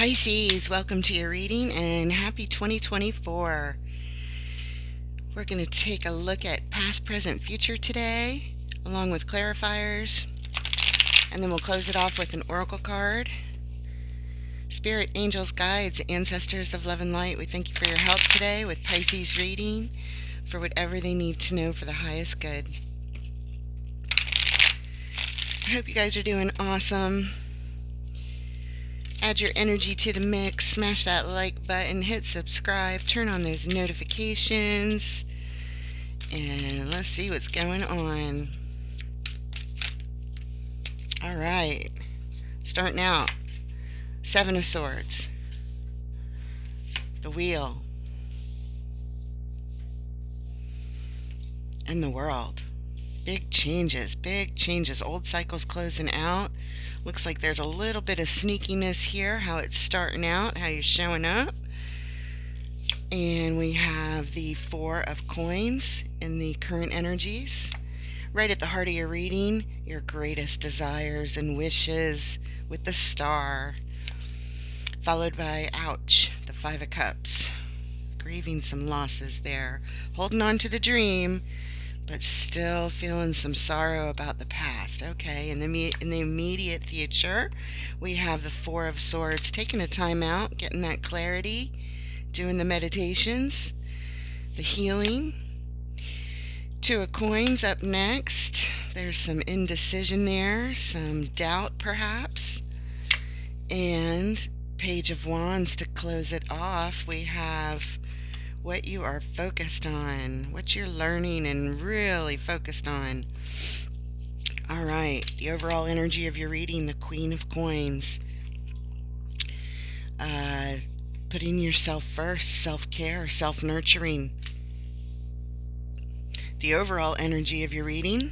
Pisces, welcome to your reading and happy 2024. We're going to take a look at past, present, future today, along with clarifiers, and then we'll close it off with an oracle card. Spirit, angels, guides, ancestors of love and light, we thank you for your help today with Pisces reading for whatever they need to know for the highest good. I hope you guys are doing awesome. Add your energy to the mix, smash that like button, hit subscribe, turn on those notifications, and let's see what's going on. Alright, starting out, Seven of Swords, the Wheel, and the World. Big changes, old cycles closing out. Looks like there's a little bit of sneakiness here, how it's starting out, how you're showing up. And we have the Four of Coins in the current energies. Right at the heart of your reading, your greatest desires and wishes with the Star. Followed by, ouch, the Five of Cups. Grieving some losses there. Holding on to the dream, but still feeling some sorrow about the past. Okay, in the immediate future, we have the Four of Swords, taking a time out, getting that clarity, doing the meditations, the healing. Two of Coins up next. There's some indecision there, some doubt perhaps. And Page of Wands to close it off. We have what you are focused on, what you're learning and really focused on. All right, the overall energy of your reading, the Queen of Coins. Putting yourself first, self-care, self-nurturing. The overall energy of your reading,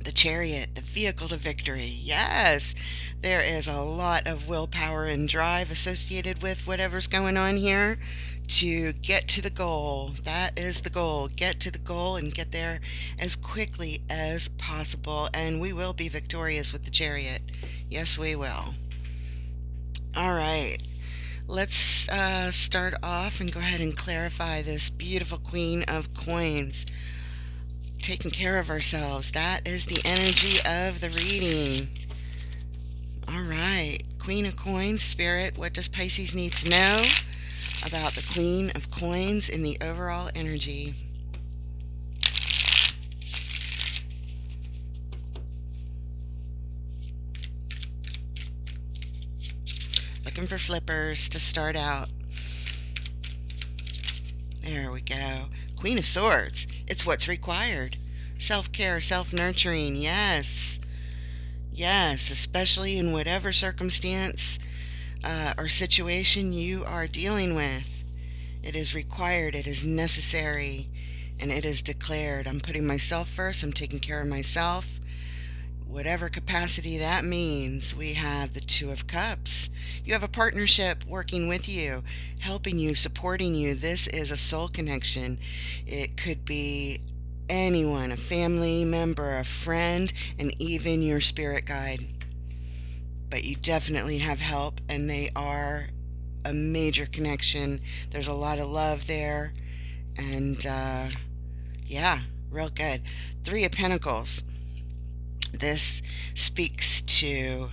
the Chariot, the vehicle to victory. Yes, there is a lot of willpower and drive associated with whatever's going on here to get to the goal. That is the goal. Get to the goal and get there as quickly as possible. And we will be victorious with the Chariot. Yes, we will. All right. Let's start off and go ahead and clarify this beautiful Queen of Coins. Taking care of ourselves. That is the energy of the reading. All right. Queen of Coins, Spirit, what does Pisces need to know about the Queen of Coins in the overall energy? Looking for flippers to start out. There we go. Queen of Swords. It's what's required. Self-care, self-nurturing. Yes. Yes, especially in whatever circumstance or situation you are dealing with. It is required, it is necessary, and it is declared. I'm putting myself first. I'm taking care of myself. Whatever capacity that means. We have the Two of Cups. You have a partnership working with you, helping you, supporting you. This is a soul connection. It could be anyone, a family member, a friend, and even your spirit guide. But you definitely have help, and they are a major connection. There's a lot of love there, and yeah, real good. Three of Pentacles. This speaks to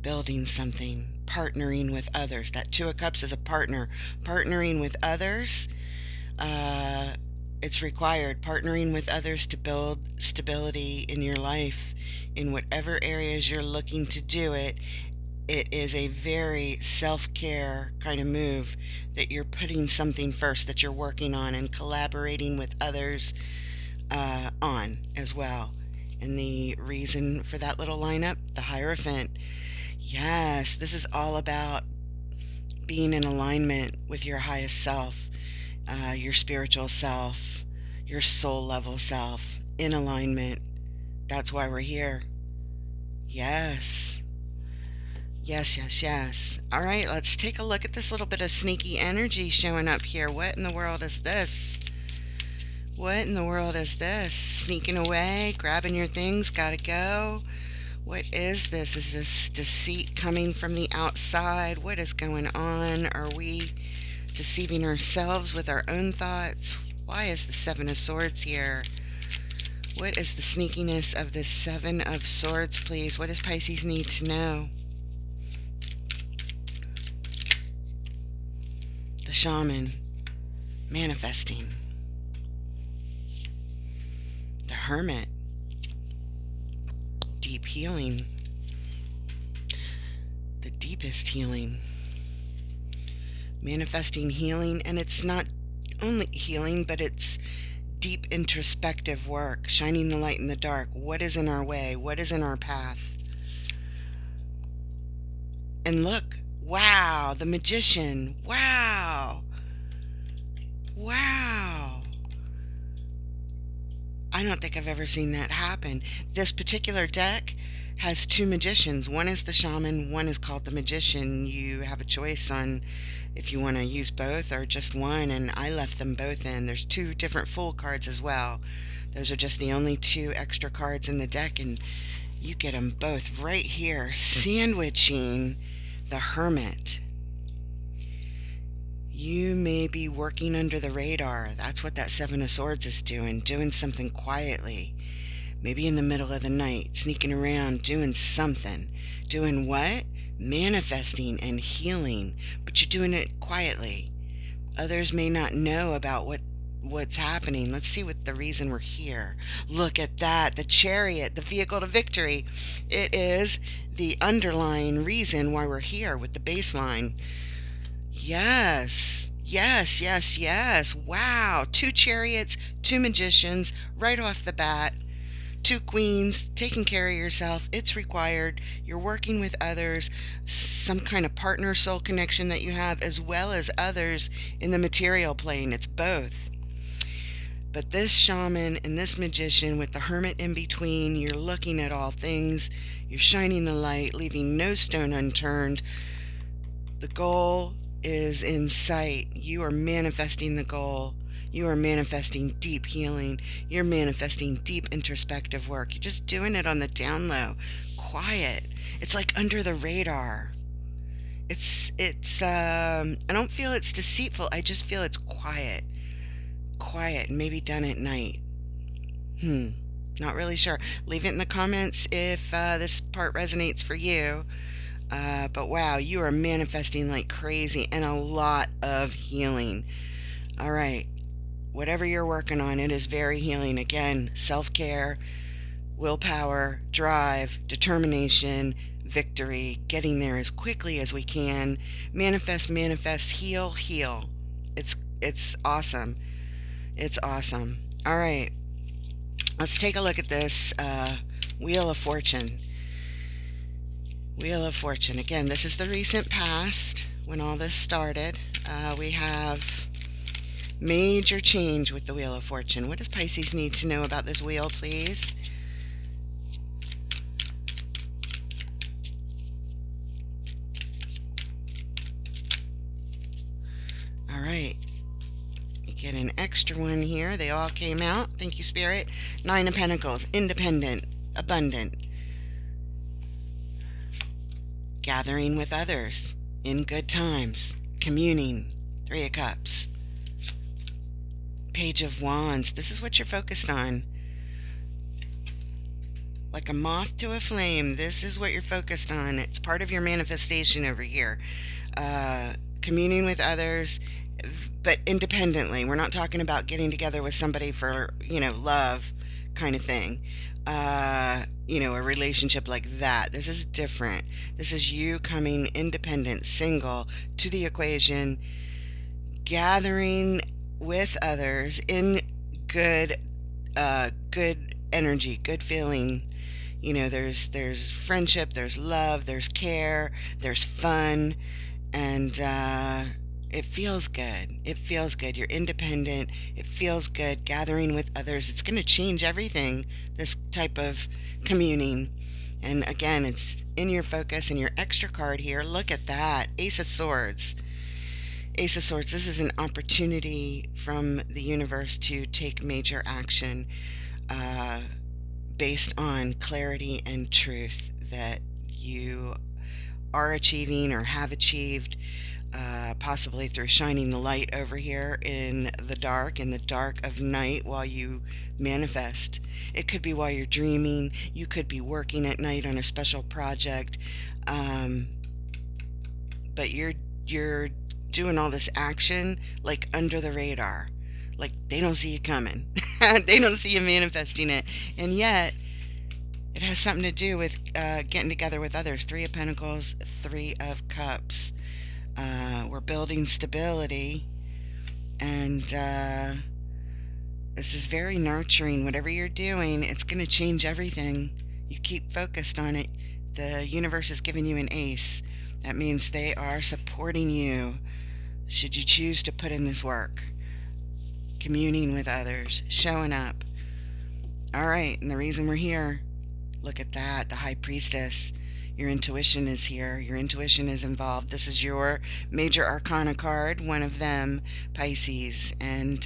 building something, partnering with others. That Two of Cups is a partner. Partnering with others, it's required. Partnering with others to build stability in your life. In whatever areas you're looking to do it, it is a very self-care kind of move that you're putting something first that you're working on and collaborating with others on as well. And the reason for that little lineup, the Hierophant. Yes, this is all about being in alignment with your highest self, your spiritual self, your soul level self, in alignment. That's why we're here. Yes. Yes, yes, yes. All right, let's take a look at this little bit of sneaky energy showing up here. What in the world is this? What in the world is this? Sneaking away, grabbing your things, gotta go. What is this? Is this deceit coming from the outside? What is going on? Are we deceiving ourselves with our own thoughts? Why is the Seven of Swords here? What is the sneakiness of this Seven of Swords, please? What does Pisces need to know? The Shaman, manifesting. The Hermit, deep healing. The deepest healing. Manifesting healing, and it's not only healing, but it's deep introspective work, shining the light in the dark. What is in our way? What is in our path? And look, wow, the Magician. Wow. Wow. I don't think I've ever seen that happen. This particular deck has two magicians. One is the Shaman, one is called the Magician. You have a choice on if you want to use both or just one, and I left them both in. There's two different Fool cards as well. Those are just the only two extra cards in the deck, and you get them both right here, sandwiching the Hermit. You may be working under the radar. That's what that Seven of Swords is doing something quietly. Maybe in the middle of the night, sneaking around, doing something. Doing what? Manifesting and healing, but you're doing it quietly. Others may not know about what's happening. Let's see what the reason we're here. Look at that, the Chariot, the vehicle to victory. It is the underlying reason why we're here with the baseline. Yes, yes, yes, yes. Wow, two chariots, two magicians, right off the bat. Two queens, taking care of yourself. It's required. You're working with others, some kind of partner soul connection that you have, as well as others in the material plane. It's both. But this shaman and this magician with the Hermit in between, you're looking at all things. You're shining the light, leaving no stone unturned. The goal is in sight. You are manifesting the goal. You are manifesting deep healing. You're manifesting deep introspective work. You're just doing it on the down low. Quiet. It's like under the radar. I don't feel it's deceitful. I just feel it's quiet. Quiet, and maybe done at night. Not really sure. Leave it in the comments if this part resonates for you. But wow, you are manifesting like crazy and a lot of healing. All right. Whatever you're working on, it is very healing. Again, self-care, willpower, drive, determination, victory, getting there as quickly as we can. Manifest, manifest, heal, heal. It's awesome. It's awesome. All right. Let's take a look at this Wheel of Fortune. Wheel of Fortune. Again, this is the recent past when all this started. We have major change with the Wheel of Fortune. What does Pisces need to know about this wheel, please? All right. You get an extra one here. They all came out. Thank you, Spirit. Nine of Pentacles. Independent. Abundant. Gathering with others. In good times. Communing. Three of Cups. Page of Wands. This is what you're focused on. Like a moth to a flame. This is what you're focused on. It's part of your manifestation over here. Communing with others, but independently. We're not talking about getting together with somebody for, love kind of thing. A relationship like that. This is different. This is you coming independent, single to the equation, gathering with others in good energy, good feeling. There's friendship, there's love, there's care, there's fun, and it feels good. It feels good. You're independent. It feels good gathering with others. It's going to change everything, this type of communing. And again, it's in your focus and your extra card here. Look at that. Ace of Swords. Ace of Swords. This is an opportunity from the universe to take major action based on clarity and truth. that you are achieving or have achieved, possibly through shining the light over here in the dark of night while you manifest. It could be while you're dreaming. You could be working at night on a special project, um, but you're doing all this action like under the radar. Like they don't see you coming. They don't see you manifesting it, and yet it has something to do with getting together with others. Three of Pentacles, Three of Cups. We're building stability, and this is very nurturing. Whatever you're doing, it's going to change everything. You keep focused on it. The universe is giving you an ace. That means they are supporting you should you choose to put in this work. Communing with others, showing up. All right, and the reason we're here, look at that, the High Priestess. Your intuition is here. Your intuition is involved. This is your major arcana card, one of them, Pisces. And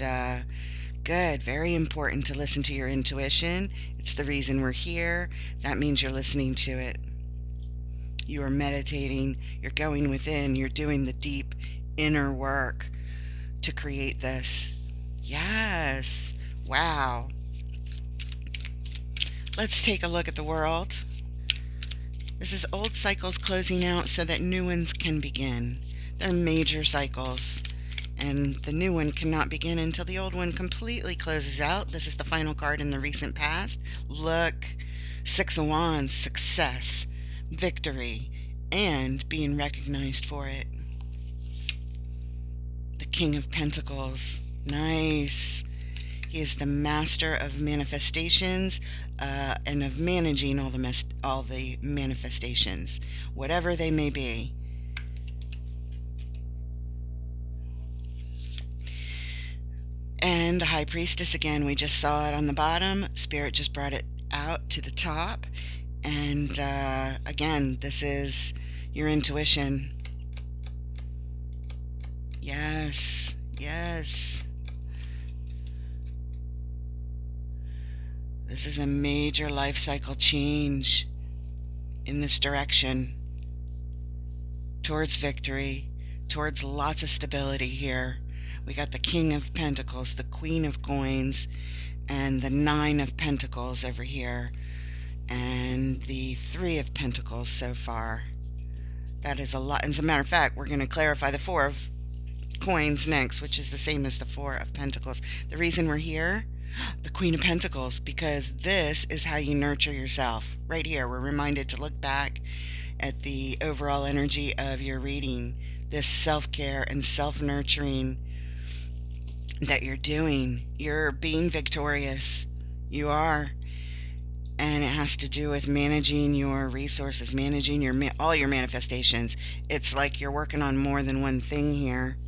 good, very important to listen to your intuition. It's the reason we're here. That means you're listening to it. You are meditating. You're going within. You're doing the deep inner work to create this. Yes. Wow. Let's take a look at the world. This is old cycles closing out so that new ones can begin. They're major cycles, and the new one cannot begin until the old one completely closes out. This is the final card in the recent past. Look, Six of Wands, success, victory, and being recognized for it. The King of Pentacles, nice. He is the master of manifestations and of managing all the manifestations, whatever they may be. And the High Priestess, again, we just saw it on the bottom. Spirit just brought it out to the top. And again, this is your intuition. Yes, yes. This is a major life cycle change in this direction towards victory, towards lots of stability here. We got the King of Pentacles, the Queen of Coins, and the Nine of Pentacles over here, and the Three of Pentacles so far. That is a lot. As a matter of fact, we're going to clarify the Four of Coins next, which is the same as the Four of Pentacles. The reason we're here, the Queen of Pentacles, because this is how you nurture yourself. Right here, we're reminded to look back at the overall energy of your reading, this self-care and self-nurturing that you're doing. You're being victorious. You are. And it has to do with managing your resources, managing all your manifestations. It's like you're working on more than one thing here.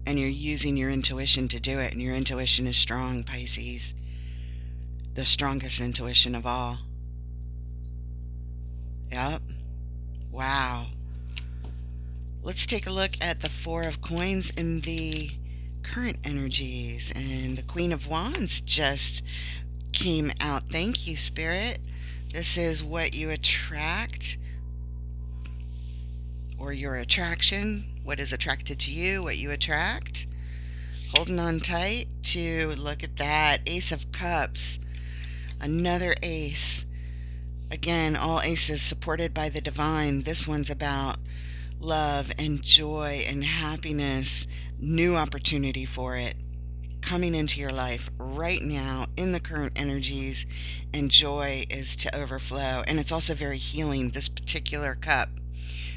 And you're using your intuition to do it. And your intuition is strong, Pisces. The strongest intuition of all. Yep. Wow. Let's take a look at the Four of Coins in the current energies. And the Queen of Wands just came out. Thank you, Spirit. This is what you attract, or your attraction. What is attracted to you, what you attract. Holding on tight to, look at that, Ace of Cups. Another ace. Again, all aces supported by the divine. This one's about love and joy and happiness. New opportunity for it coming into your life right now in the current energies, and joy is to overflow. And it's also very healing, this particular cup.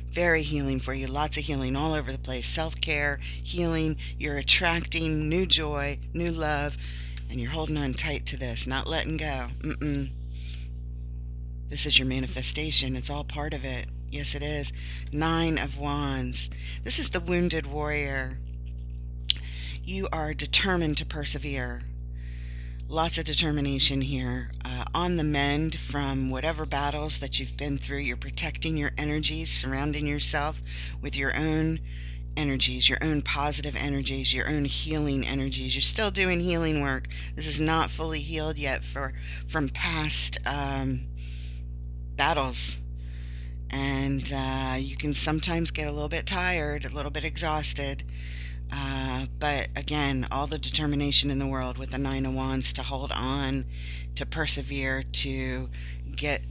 Very healing for you. Lots of healing all over the place. Self-care, healing. You're attracting new joy, new love, and you're holding on tight to this, not letting go. This is your manifestation. It's all part of it. Yes, it is. Nine of Wands. This is the wounded warrior. You are determined to persevere. Lots of determination here. On the mend from whatever battles that you've been through. You're protecting your energies, surrounding yourself with your own energies, your own positive energies, your own healing energies. You're still doing healing work. This is not fully healed yet from past battles. And you can sometimes get a little bit tired, a little bit exhausted. But again, all the determination in the world with the Nine of Wands to hold on, to persevere, to get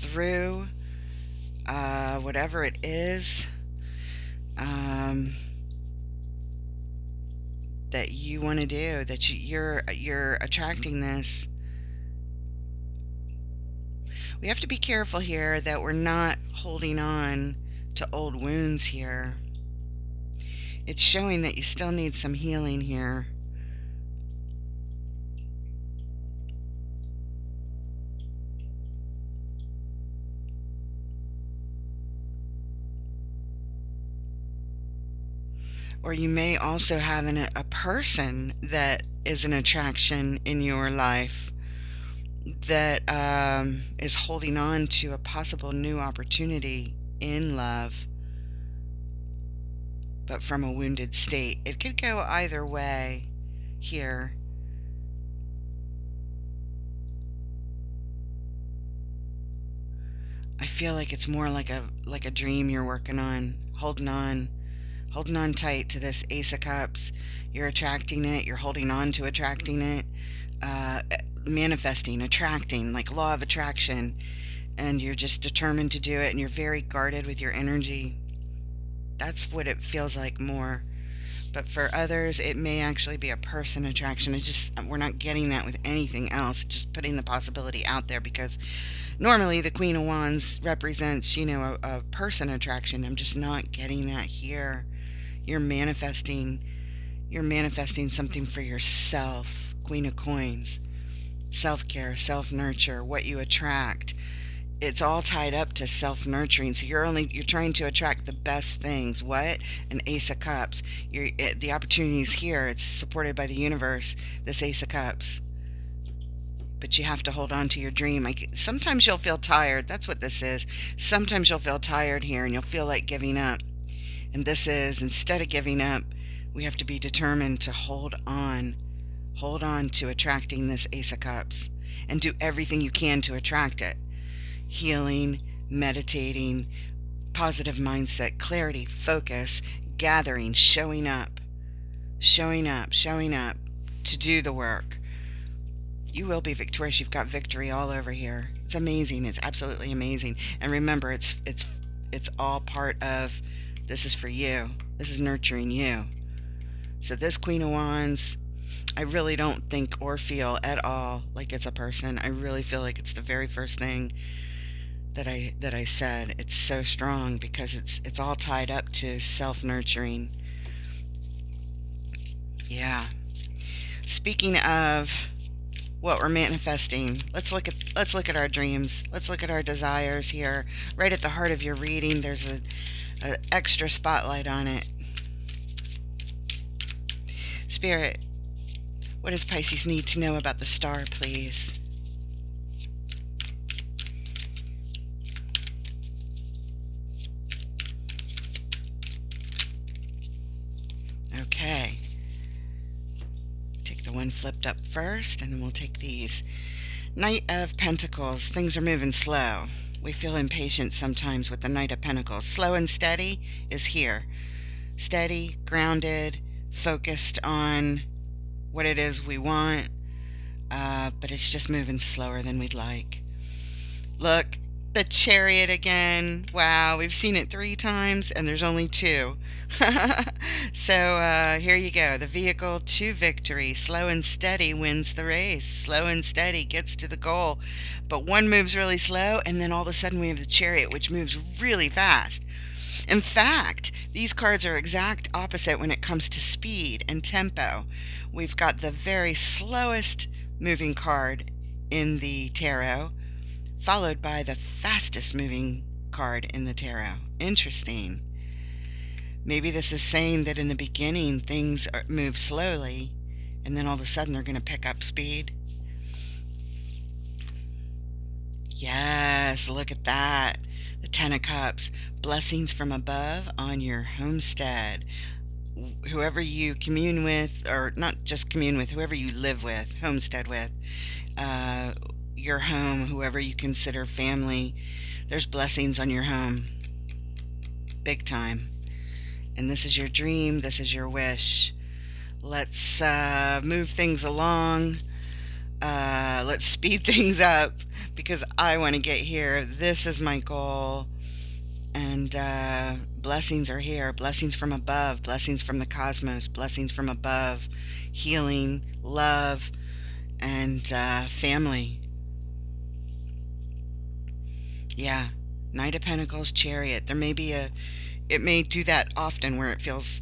through whatever it is um, that you want to do, that you're attracting this. We have to be careful here that we're not holding on to old wounds here. It's showing that you still need some healing here. Or you may also have a person that is an attraction in your life that is holding on to a possible new opportunity in love, but from a wounded state. It could go either way here. I feel like it's more like a dream you're working on, holding on tight to this Ace of Cups. You're attracting it, you're holding on to attracting it, uh, manifesting, attracting, like law of attraction, and you're just determined to do it, and you're very guarded with your energy. That's what it feels like more. But for others, it may actually be a person attraction. We're not getting that with anything else. Just putting the possibility out there, because normally the Queen of Wands represents, a person attraction. I'm just not getting that here. You're manifesting. You're manifesting something for yourself. Queen of Coins. Self-care, self-nurture, what you attract. It's all tied up to self-nurturing. So you're trying to attract the best things. What? An Ace of Cups. The opportunity is here. It's supported by the universe, this Ace of Cups. But you have to hold on to your dream. Sometimes you'll feel tired. That's what this is. Sometimes you'll feel tired here and you'll feel like giving up. And this is, instead of giving up, we have to be determined to hold on. Hold on to attracting this Ace of Cups. And do everything you can to attract it. Healing, meditating, positive mindset, clarity, focus, gathering, showing up to do the work. You will be victorious. You've got victory all over here. It's amazing. It's absolutely amazing. And remember, it's all part of, this is for you. This is nurturing you. So this Queen of Wands, I really don't think or feel at all like it's a person. I really feel like it's the very first thing that I said. It's so strong because it's all tied up to self-nurturing. Yeah. Speaking of what we're manifesting, let's look at our dreams. Let's look at our desires here. Right at the heart of your reading, there's a extra spotlight on it. Spirit, what does Pisces need to know about the star, please? Okay. Take the one flipped up first, and then we'll take these. Knight of Pentacles. Things are moving slow. We feel impatient sometimes with the Knight of Pentacles. Slow and steady is here. Steady, grounded, focused on what it is we want, but it's just moving slower than we'd like. Look, the Chariot again. Wow, we've seen it 3 times and there's only 2. So here you go. The vehicle to victory. Slow and steady wins the race. Slow and steady gets to the goal. But one moves really slow, and then all of a sudden we have the Chariot, which moves really fast. In fact, these cards are exact opposite when it comes to speed and tempo. We've got the very slowest moving card in the tarot, followed by the fastest moving card in the tarot. Interesting. Maybe this is saying that in the beginning things move slowly, and then all of a sudden they're going to pick up speed. Yes, look at that. The Ten of Cups. Blessings from above on your homestead. Whoever you commune with, or not just commune with, whoever you live with, homestead with, your home, whoever you consider family. There's blessings on your home. Big time. And this is your dream. This is your wish. Let's move things along. Let's speed things up because I want to get here. This is my goal. And blessings are here. Blessings from above. Blessings from the cosmos. Blessings from above. Healing, love, and family. Yeah. Knight of Pentacles, Chariot. It may do that often where it feels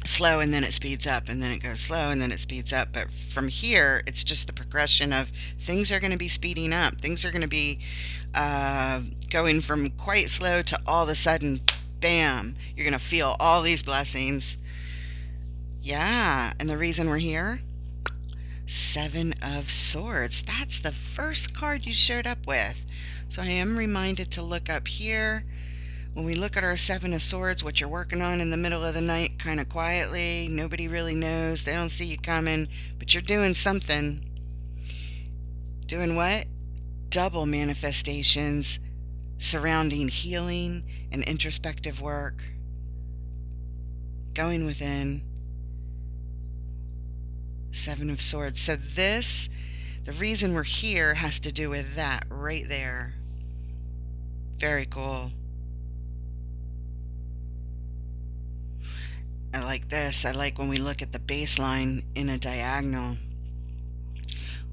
slow and then it speeds up and then it goes slow and then it speeds up. But from here, it's just the progression of things are going to be speeding up. Things are going to be going from quite slow to all of a sudden, bam, you're going to feel all these blessings. Yeah. And the reason we're here, Seven of Swords. That's the first card you showed up with. So I am reminded to look up here. When we look at our Seven of Swords, what you're working on in the middle of the night, kind of quietly, nobody really knows, they don't see you coming, but you're doing something. Doing what? Double manifestations surrounding healing and introspective work. Going within. Seven of Swords. So the reason we're here has to do with that right there. Very cool. I like this. I like when we look at the baseline in a diagonal.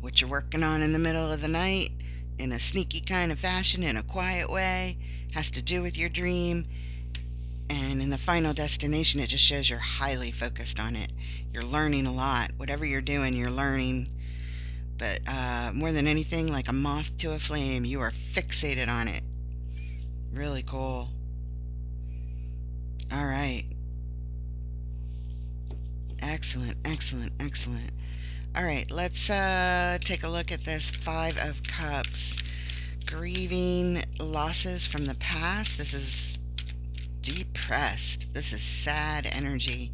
What you're working on in the middle of the night, in a sneaky kind of fashion, in a quiet way, has to do with your dream. And in the final destination, it just shows you're highly focused on it. You're learning a lot. Whatever you're doing, you're learning. But more than anything, like a moth to a flame, you are fixated on it. Really cool. All right. Excellent, excellent, excellent. All right, let's take a look at this Five of Cups. Grieving losses from the past. This is depressed. This is sad energy.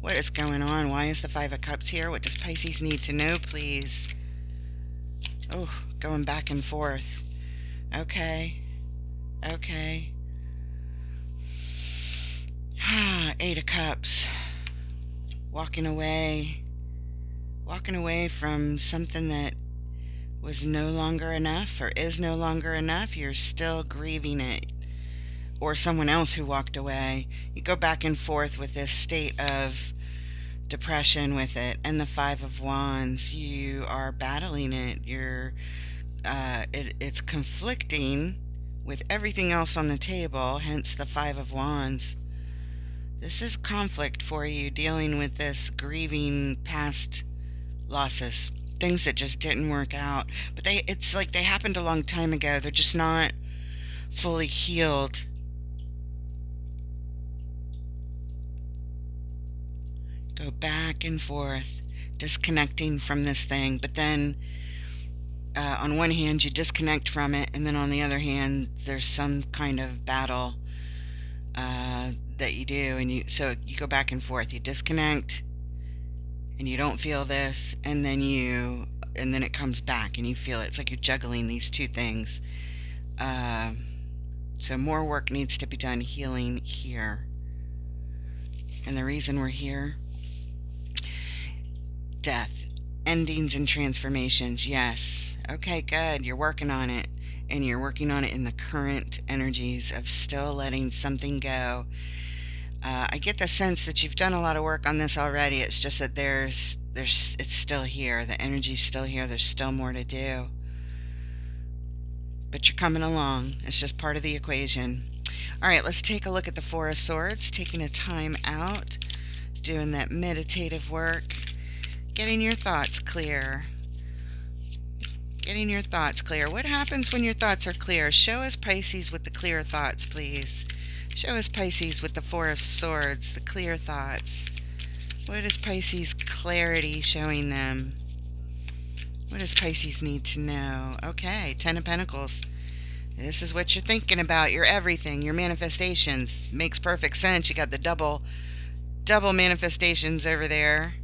What is going on? Why is the Five of Cups here? What does Pisces need to know, please? Oh, going back and forth. Okay. Okay. Eight of Cups. Walking away from something that was no longer enough or is no longer enough. You're still grieving it, or someone else who walked away. You go back and forth with this state of depression with it. And the Five of Wands, you are battling it. It's conflicting with everything else on the table, hence the Five of Wands. This is conflict for you, dealing with this grieving past losses, things that just didn't work out. But it's like they happened a long time ago. They're just not fully healed. Go back and forth, disconnecting from this thing. But then on one hand, you disconnect from it, and then on the other hand, there's some kind of battle that you do, and so you go back and forth. You disconnect and you don't feel this, and then it comes back and you feel it. It's like you're juggling these two things. So more work needs to be done healing here. And the reason we're here, death, endings and transformations. Yes. Okay, good. You're working on it, and you're working on it in the current energies of still letting something go. I get the sense that you've done a lot of work on this already. It's just that it's still here. The energy's still here. There's still more to do. But you're coming along. It's just part of the equation. All right, let's take a look at the Four of Swords. Taking a time out, doing that meditative work, getting your thoughts clear. Getting your thoughts clear. What happens when your thoughts are clear? Show us, Pisces, with the clear thoughts, please. Show us, Pisces, with the Four of Swords, the clear thoughts. What is Pisces' clarity showing them? What does Pisces need to know? Okay, Ten of Pentacles. This is what you're thinking about, your everything, your manifestations. Makes perfect sense. You got the double manifestations over there.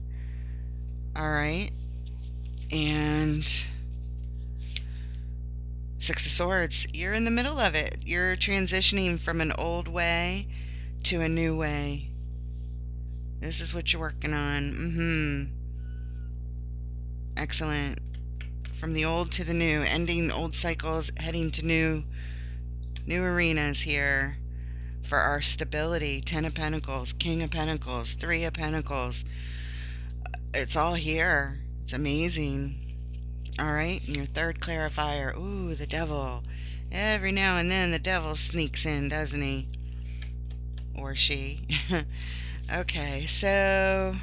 All right. And Six of Swords, you're in the middle of it. You're transitioning from an old way to a new way. This is what you're working on. Excellent. From the old to the new, ending old cycles, heading to new arenas here for our stability. 10 of Pentacles, King of Pentacles, 3 of Pentacles. It's all here. It's amazing. All right, and your third clarifier. Ooh, the devil. Every now and then the devil sneaks in, doesn't he? Or she. Okay, so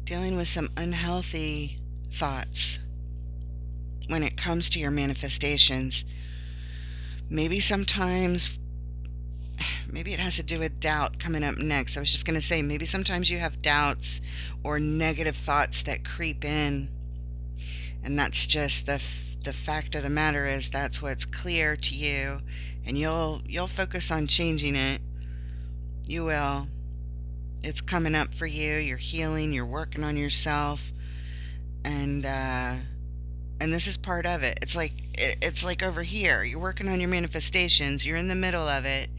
dealing with some unhealthy thoughts when it comes to your manifestations. Maybe sometimes, maybe it has to do with doubt coming up next. I was just going to say, maybe sometimes you have doubts or negative thoughts that creep in. And that's just the fact of the matter is that's what's clear to you. And you'll focus on changing it. You will. It's coming up for you. You're healing. You're working on yourself. And this is part of it. It's like over here. You're working on your manifestations. You're in the middle of it.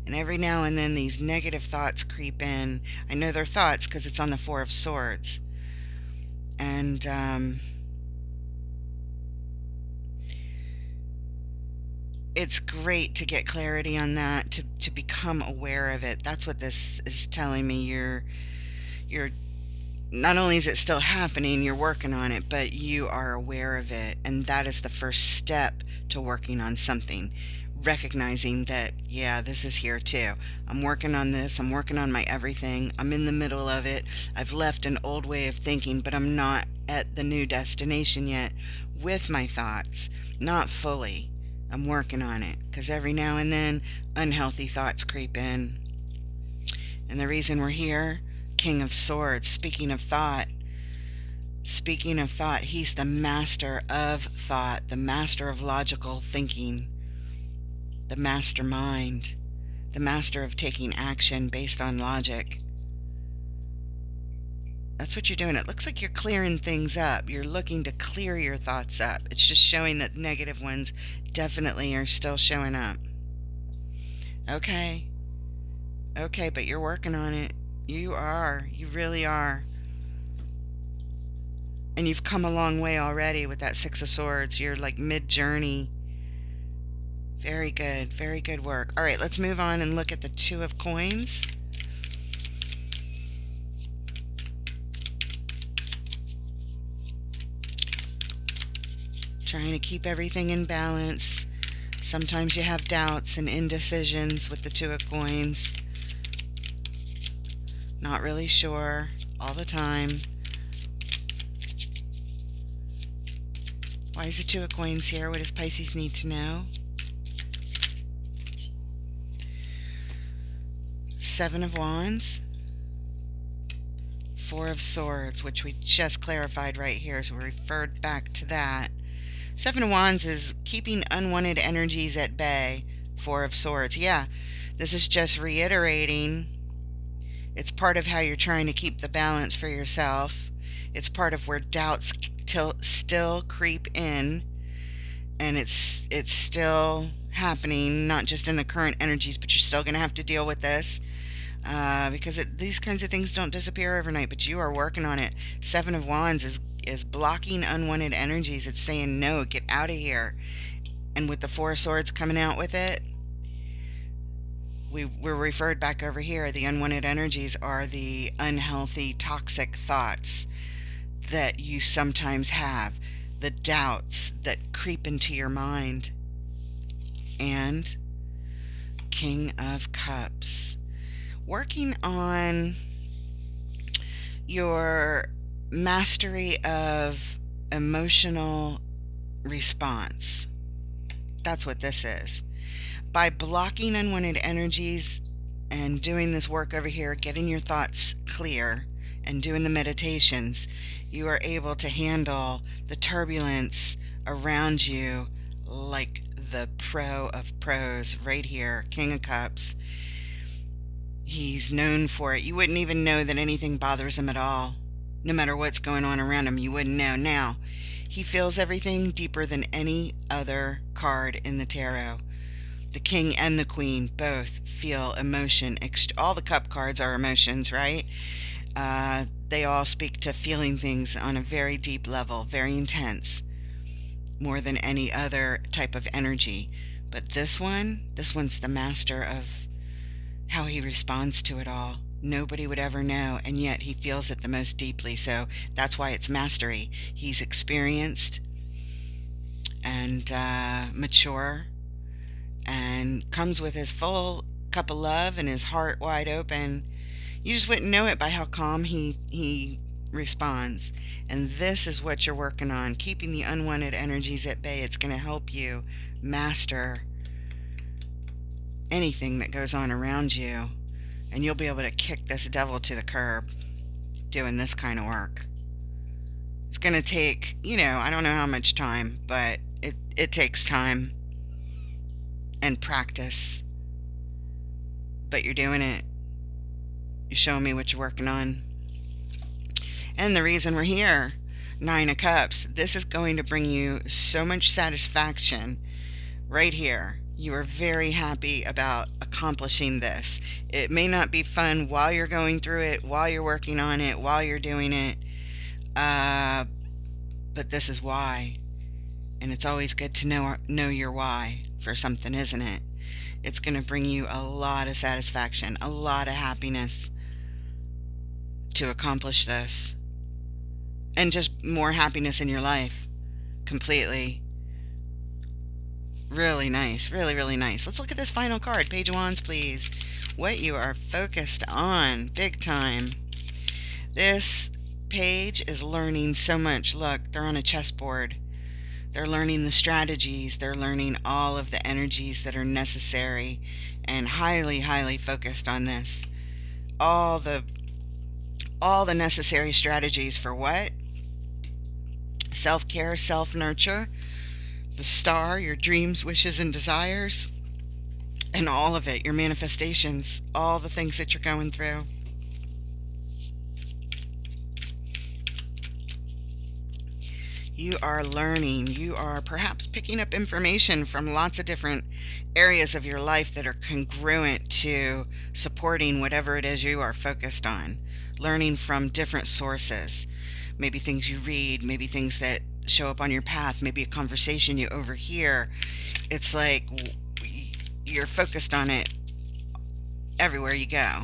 And every now and then these negative thoughts creep in. I know they're thoughts because it's on the Four of Swords. And it's great to get clarity on that, to become aware of it. That's what this is telling me. You're not only is it still happening, you're working on it, but you are aware of it. And that is the first step to working on something. Recognizing that, yeah, this is here too. I'm working on this. I'm working on my everything. I'm in the middle of it. I've left an old way of thinking, but I'm not at the new destination yet with my thoughts. Not fully. I'm working on it because every now and then unhealthy thoughts creep in. And the reason we're here, King of Swords, speaking of thought, he's the master of thought, the master of logical thinking, the mastermind, the master of taking action based on logic. That's what you're doing. It looks like you're clearing things up. You're looking to clear your thoughts up. It's just showing that negative ones definitely are still showing up. Okay, but you're working on it. You are. You really are. And you've come a long way already with that Six of Swords. You're like mid-journey. Very good work. All right, let's move on and look at the Two of Coins. Trying to keep everything in balance. Sometimes you have doubts and indecisions with the Two of Coins. Not really sure all the time. Why is the Two of Coins here? What does Pisces need to know? Seven of Wands. Four of Swords, which we just clarified right here, so we referred back to that. Seven of Wands is keeping unwanted energies at bay. Four of Swords. Yeah, this is just reiterating. It's part of how you're trying to keep the balance for yourself. It's part of where doubts still creep in. And it's still happening, not just in the current energies, but you're still going to have to deal with this. Because these kinds of things don't disappear overnight, but you are working on it. Seven of Wands is blocking unwanted energies. It's saying, no, get out of here. And with the Four of Swords coming out with it, we're referred back over here. The unwanted energies are the unhealthy, toxic thoughts that you sometimes have, the doubts that creep into your mind. And King of Cups. Working on your mastery of emotional response. That's what this is. By blocking unwanted energies and doing this work over here, getting your thoughts clear and doing the meditations, you are able to handle the turbulence around you like the pro of pros right here, King of Cups. He's known for it. You wouldn't even know that anything bothers him at all. No matter what's going on around him, you wouldn't know. Now, he feels everything deeper than any other card in the tarot. The king and the queen both feel emotion. All the cup cards are emotions, right? They all speak to feeling things on a very deep level, very intense, more than any other type of energy. But this one's the master of how he responds to it all. Nobody would ever know, and yet he feels it the most deeply. So that's why it's mastery. He's experienced and mature, and comes with his full cup of love and his heart wide open. You just wouldn't know it by how calm he responds. And this is what you're working on, keeping the unwanted energies at bay. It's going to help you master anything that goes on around you, and you'll be able to kick this devil to the curb doing this kind of work. It's going to take, I don't know how much time, but it takes time and practice. But you're doing it. You're showing me what you're working on. And the reason we're here, 9 of Cups, this is going to bring you so much satisfaction right here. You are very happy about accomplishing this. It may not be fun while you're going through it, while you're working on it, while you're doing it, but this is why. And it's always good to know your why for something, isn't it? It's going to bring you a lot of satisfaction, a lot of happiness to accomplish this. And just more happiness in your life. Completely. Really nice. Really, really nice. Let's look at this final card. Page of Wands, please. What you are focused on. Big time. This page is learning so much. Look, they're on a chessboard. They're learning the strategies. They're learning all of the energies that are necessary, and highly, highly focused on this. All the necessary strategies for what? Self-care, self-nurture, the star, your dreams, wishes, and desires, and all of it, your manifestations, all the things that you're going through. You are learning. You are perhaps picking up information from lots of different areas of your life that are congruent to supporting whatever it is you are focused on. Learning from different sources. Maybe things you read, maybe things that show up on your path, maybe a conversation you overhear. It's like you're focused on it everywhere you go.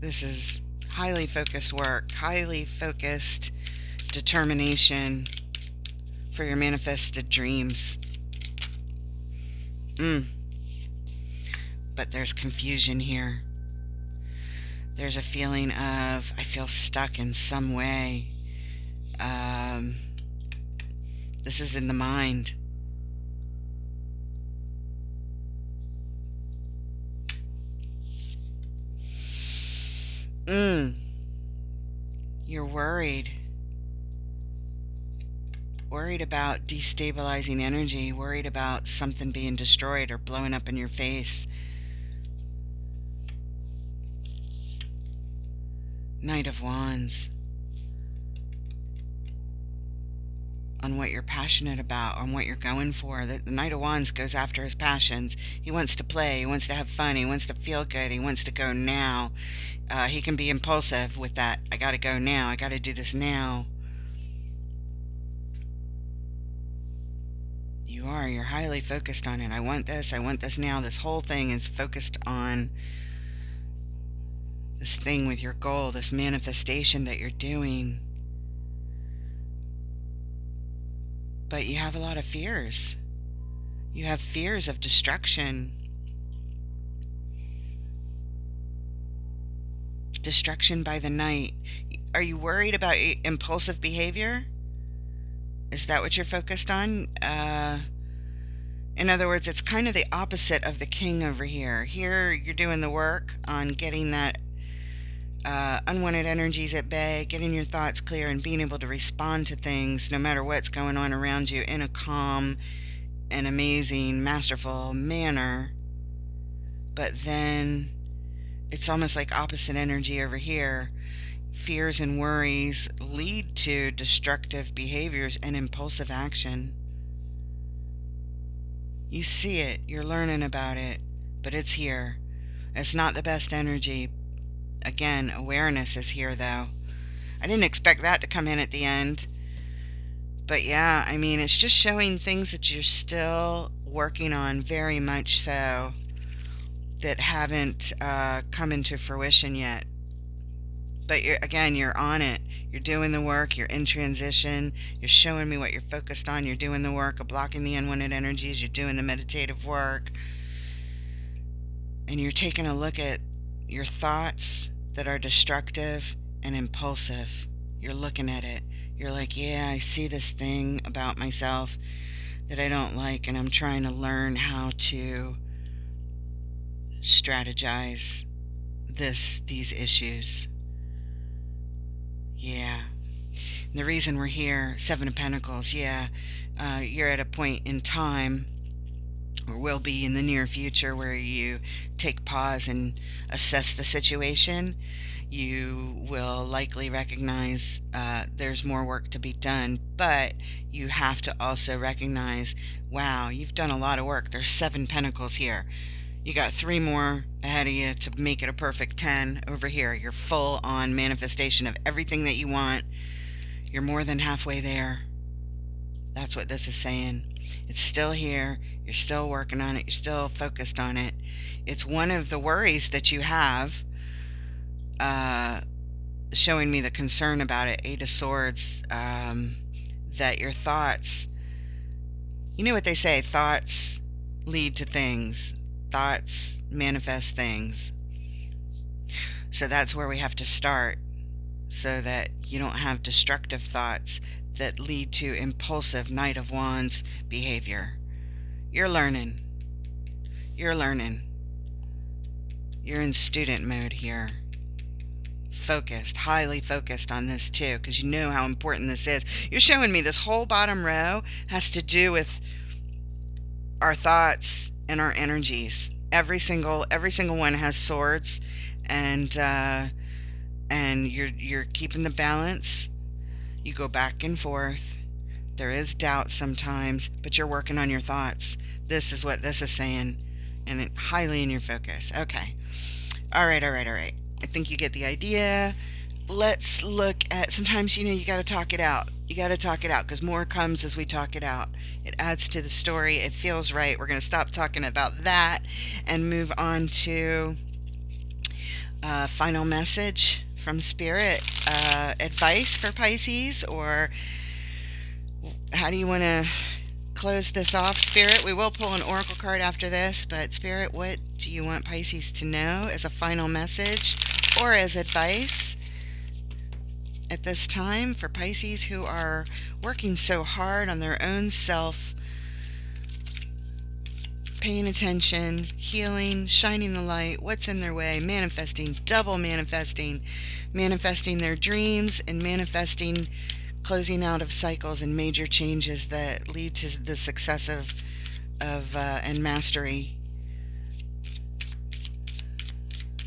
This is highly focused work, highly focused determination for your manifested dreams. But there's confusion here. There's a feeling of, I feel stuck in some way. This is in the mind. You're worried. Worried about destabilizing energy. Worried about something being destroyed or blowing up in your face. Knight of Wands. On what you're passionate about, on what you're going for. The Knight of Wands goes after his passions. He wants to play, he wants to have fun, he wants to feel good, he wants to go now. He can be impulsive with that. I gotta go now, I gotta do this now. You're highly focused on it. I want this now. This whole thing is focused on this thing with your goal, this manifestation that you're doing. But you have a lot of fears. You have fears of destruction. Destruction by the night. Are you worried about impulsive behavior? Is that what you're focused on? In other words, it's kind of the opposite of the king over here. Here, you're doing the work on getting that unwanted energies at bay, getting your thoughts clear, and being able to respond to things no matter what's going on around you in a calm, an amazing, masterful manner, but then it's almost like opposite energy over here. Fears and worries lead to destructive behaviors and impulsive action. You see it, you're learning about it, but it's here. It's not the best energy. Again, awareness is here though. I didn't expect that to come in at the end. But yeah, I mean, it's just showing things that you're still working on, very much so, that haven't come into fruition yet. But you're on it. You're doing the work. You're in transition. You're showing me what you're focused on. You're doing the work of blocking the unwanted energies. You're doing the meditative work. And you're taking a look at your thoughts that are destructive and impulsive. You're looking at it. You're like, yeah, I see this thing about myself that I don't like, and I'm trying to learn how to strategize these issues. Yeah. And the reason we're here, Seven of Pentacles, yeah, you're at a point in time, or will be in the near future, where you take pause and assess the situation. You will likely recognize there's more work to be done, but you have to also recognize, wow, you've done a lot of work. There's Seven Pentacles here. You got 3 more ahead of you to make it a perfect 10 over here. You're full on manifestation of everything that you want. You're more than halfway there. That's what this is saying. It's still here. You're still working on it. You're still focused on it. It's one of the worries that you have, showing me the concern about it. 8 of Swords, that your thoughts, you know what they say, thoughts lead to things. Thoughts manifest things. So that's where we have to start, so that you don't have destructive thoughts that lead to impulsive Knight of Wands behavior. You're learning. You're learning. You're in student mode here. Focused, highly focused on this too, because you know how important this is. You're showing me this whole bottom row has to do with our thoughts and our energies. Every single one has swords, and you're keeping the balance. You go back and forth. There is doubt sometimes, but you're working on your thoughts. This is what this is saying, and it highly in your focus. Okay. All right. I think you get the idea. Let's look at, sometimes, you got to talk it out. You got to talk it out, because more comes as we talk it out. It adds to the story. It feels right. We're going to stop talking about that and move on to final message from Spirit. Advice for Pisces, or how do you want to close this off, Spirit? We will pull an oracle card after this, but Spirit, what do you want Pisces to know as a final message or as advice at this time for Pisces who are working so hard on their own self, paying attention, healing, shining the light, what's in their way, manifesting, double manifesting, manifesting their dreams, and manifesting closing out of cycles and major changes that lead to the success of and mastery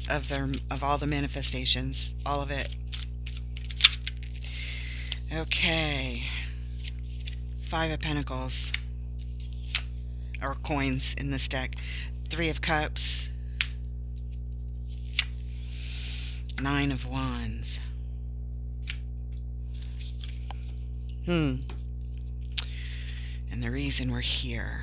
of all the manifestations, all of it. Okay. 5 of Pentacles, or coins in this deck. 3 of Cups. 9 of Wands. And the reason we're here.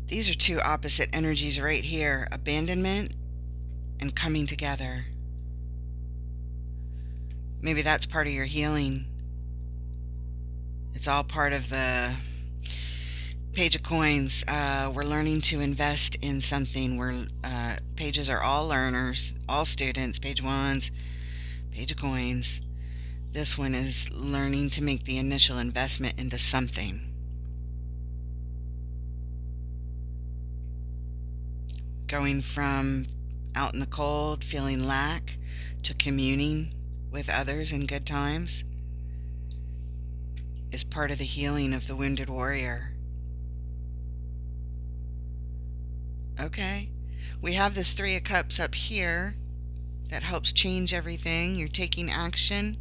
These are 2 opposite energies right here. Abandonment and coming together. Maybe that's part of your healing. It's all part of the Page of Coins. We're learning to invest in something. Pages are all learners, all students. Page of Wands, Page of Coins. This one is learning to make the initial investment into something. Going from out in the cold, feeling lack, to communing with others in good times is part of the healing of the wounded warrior. Okay. We have this Three of Cups up here that helps change everything. You're taking action,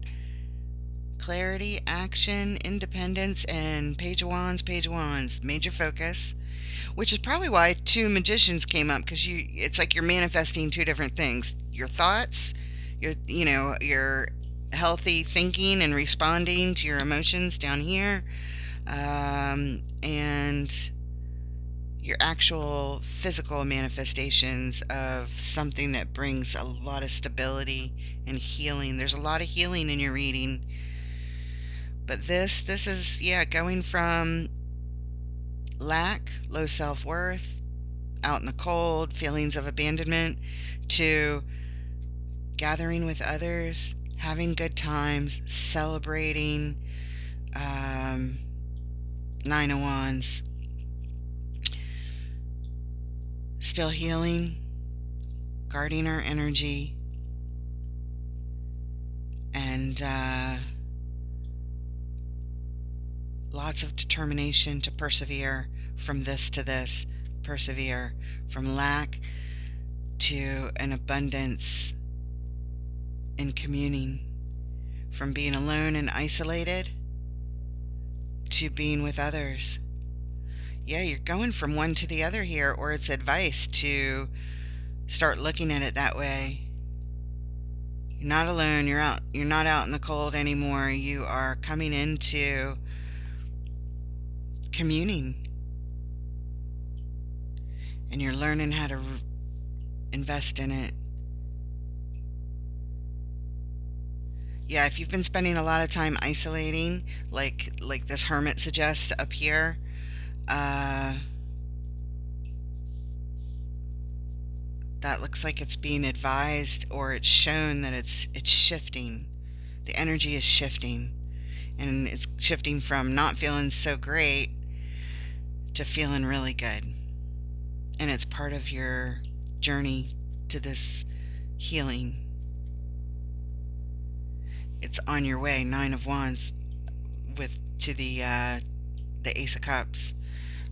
clarity, action, independence, and Page of Wands, Page of Wands, major focus, which is probably why two Magicians came up, because it's like you're manifesting two different things. Your thoughts, your healthy thinking and responding to your emotions down here, and your actual physical manifestations of something that brings a lot of stability and healing. There's a lot of healing in your reading. But this is, going from lack, low self-worth, out in the cold, feelings of abandonment, to gathering with others, having good times, celebrating. Nine of Wands. Still healing, guarding our energy, and lots of determination to persevere from this to this. Persevere from lack to an abundance in communing, from being alone and isolated to being with others. Yeah, you're going from one to the other here, or it's advice to start looking at it that way. You're not alone. You're not out in the cold anymore. You are coming into communing, and you're learning how to invest in it. Yeah, if you've been spending a lot of time isolating, like this hermit suggests up here, that looks like it's being advised, or it's shown that it's shifting. The energy is shifting, and it's shifting from not feeling so great to feeling really good. And it's part of your journey to this healing. It's on your way. Nine of Wands to the Ace of Cups.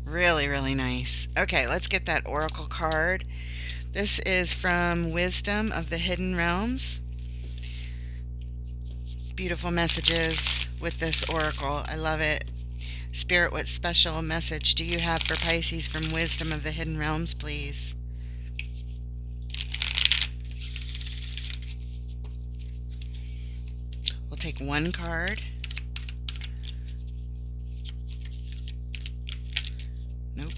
Really, really nice. Okay, let's get that oracle card. This is from Wisdom of the Hidden Realms. Beautiful messages with this oracle. I love it. Spirit, what special message do you have for Pisces from Wisdom of the Hidden Realms, please? We'll take one card. Nope.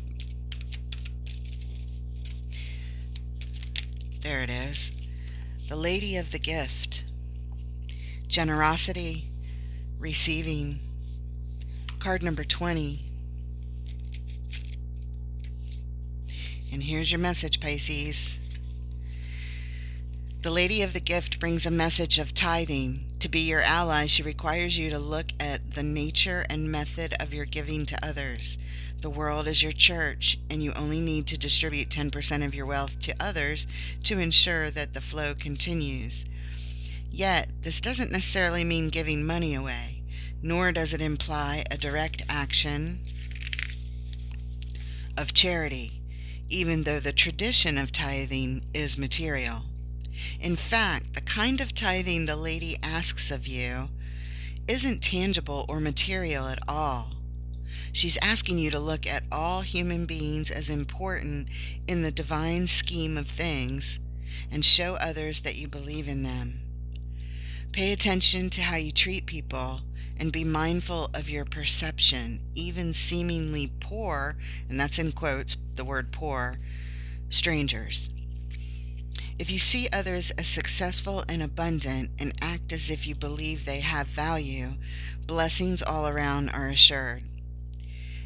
There it is. The Lady of the Gift. Generosity, receiving. Card number 20. And here's your message, Pisces. The Lady of the Gift brings a message of tithing. To be your ally, she requires you to look at the nature and method of your giving to others. The world is your church, and you only need to distribute 10% of your wealth to others to ensure that the flow continues. Yet, this doesn't necessarily mean giving money away, nor does it imply a direct action of charity, even though the tradition of tithing is material. In fact, the kind of tithing the lady asks of you isn't tangible or material at all. She's asking you to look at all human beings as important in the divine scheme of things and show others that you believe in them. Pay attention to how you treat people and be mindful of your perception, even seemingly poor, and that's in quotes, the word poor, strangers. If you see others as successful and abundant and act as if you believe they have value, blessings all around are assured.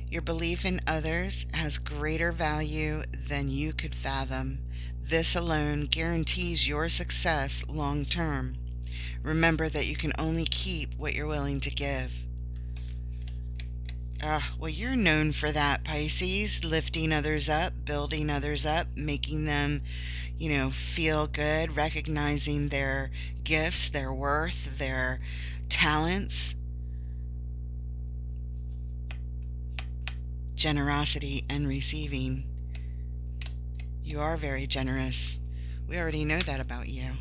Your belief in others has greater value than you could fathom. This alone guarantees your success long term. Remember that you can only keep what you're willing to give. Well, you're known for that, Pisces, lifting others up, building others up, making them, feel good, recognizing their gifts, their worth, their talents, generosity, and receiving. You are very generous. We already know that about you.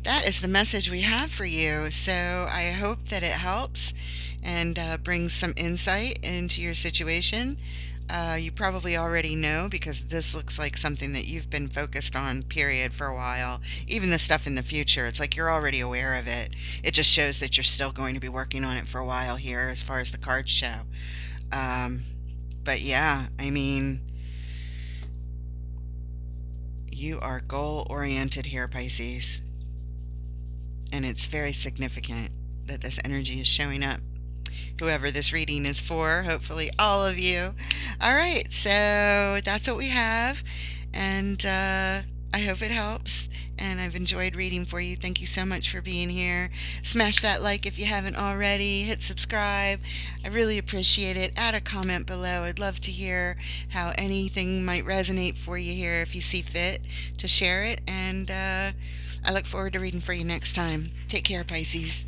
That is the message we have for you. So I hope that it helps and brings some insight into your situation. You probably already know because this looks like something that you've been focused on, period, for a while. Even the stuff in the future, it's like you're already aware of it. It just shows that you're still going to be working on it for a while here as far as the cards show. Um, but yeah, I mean, you are goal oriented here, Pisces. And it's very significant that this energy is showing up. Whoever this reading is for, hopefully all of you. All right, so that's what we have, and I hope it helps. And I've enjoyed reading for you. Thank you so much for being here. Smash that like if you haven't already. Hit subscribe. I really appreciate it. Add a comment below. I'd love to hear how anything might resonate for you here if you see fit to share it. And I look forward to reading for you next time. Take care, Pisces.